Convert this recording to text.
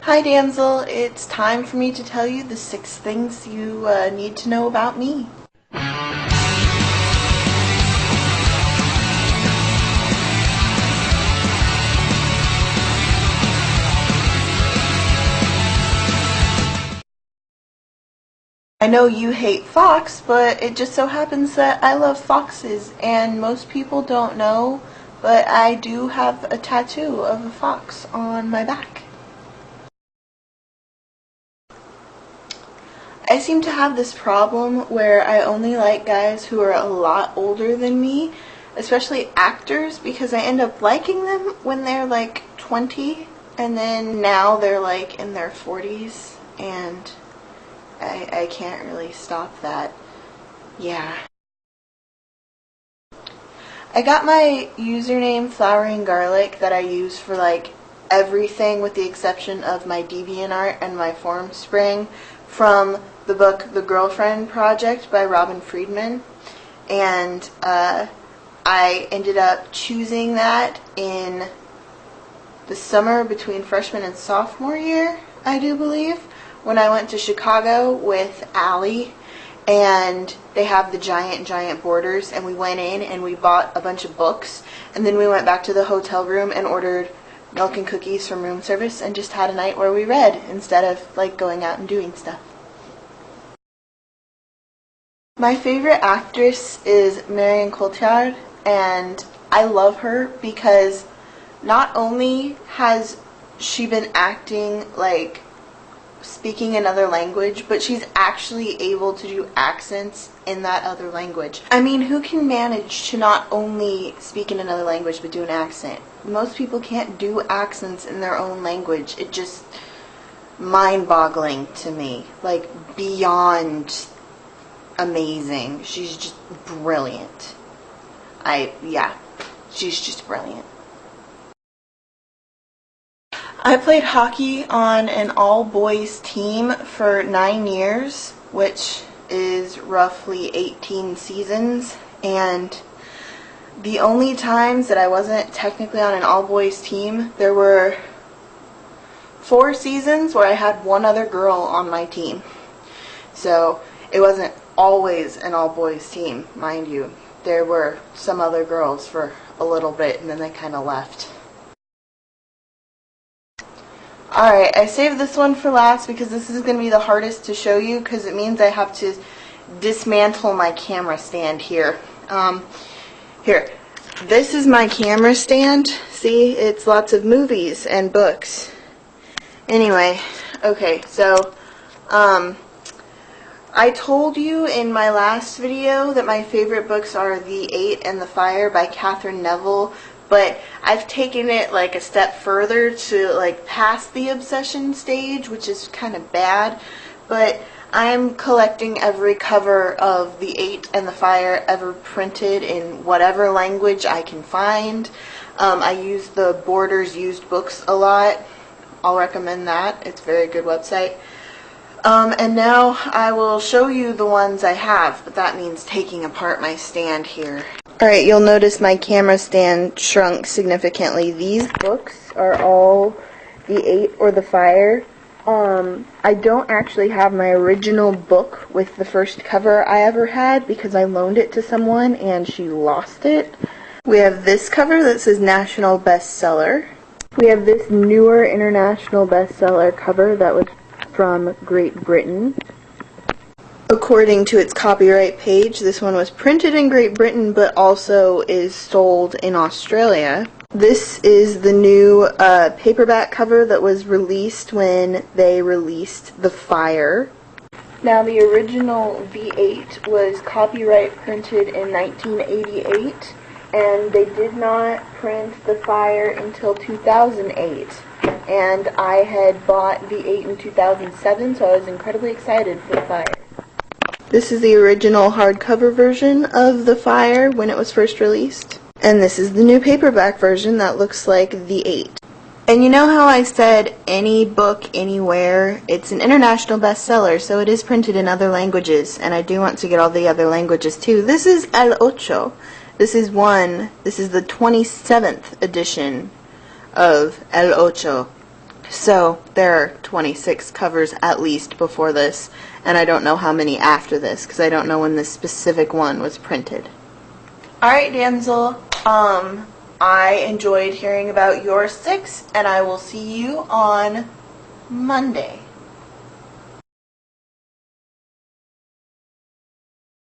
Hi damsel, it's time for me to tell you the 6 things you need to know about me. I know you hate fox, but it just so happens that I love foxes, and most people don't know, but I do have a tattoo of a fox on my back. I seem to have this problem where I only like guys who are a lot older than me, especially actors, because I end up liking them when they're like 20, and then now they're like in their 40s, and I can't really stop that. Yeah. I got my username Flowering Garlic that I use for like everything with the exception of my DeviantArt and my Formspring from the book The Girlfriend Project by Robin Friedman, and I ended up choosing that in the summer between freshman and sophomore year, I do believe, when I went to Chicago with Allie, and they have the giant borders, and we went in and we bought a bunch of books, and then we went back to the hotel room and ordered milk and cookies from room service and just had a night where we read instead of like going out and doing stuff. My favorite actress is Marion Cotillard, and I love her because not only has she been acting like speaking another language, but she's actually able to do accents in that other language. I mean, who can manage to not only speak in another language but do an accent? Most people can't do accents in their own language. It just mind-boggling to me, like beyond amazing. She's just brilliant. Yeah, she's just brilliant. I played hockey on an all-boys team for 9 years, which is roughly 18 seasons, and the only times that I wasn't technically on an all-boys team, there were 4 seasons where I had one other girl on my team. So it wasn't always an all-boys team, mind you. There were some other girls for a little bit, and then they kind of left. Alright, I saved this one for last because this is going to be the hardest to show you because it means I have to dismantle my camera stand here. Here, this is my camera stand. See, it's lots of movies and books. Anyway, okay, so, I told you in my last video that my favorite books are The Eight and the Fire by Catherine Neville, but I've taken it like a step further to like past the obsession stage, which is kind of bad, but I'm collecting every cover of The Eight and the Fire ever printed in whatever language I can find. I use the Borders Used Books a lot. I'll recommend that. It's a very good website. And now I will show you the ones I have, but that means taking apart my stand here. Alright, you'll notice my camera stand shrunk significantly. These books are all The Eight or the Fire. I don't actually have my original book with the first cover I ever had because I loaned it to someone and she lost it. We have this cover that says National Bestseller. We have this newer international bestseller cover that was from Great Britain. According to its copyright page, this one was printed in Great Britain but also is sold in Australia. This is the new paperback cover that was released when they released The Fire. Now the original V8 was copyright printed in 1988, and they did not print The Fire until 2008. And I had bought V8 in 2007, so I was incredibly excited for The Fire. This is the original hardcover version of The Fire when it was first released. And this is the new paperback version that looks like The Eight. And you know how I said any book, anywhere? It's an international bestseller, so it is printed in other languages, and I do want to get all the other languages too. This is XOXO. This is the 27th edition of XOXO. So there are 26 covers at least before this, and I don't know how many after this because I don't know when this specific one was printed. Alright, Damsel, I enjoyed hearing about your 6, and I will see you on Monday.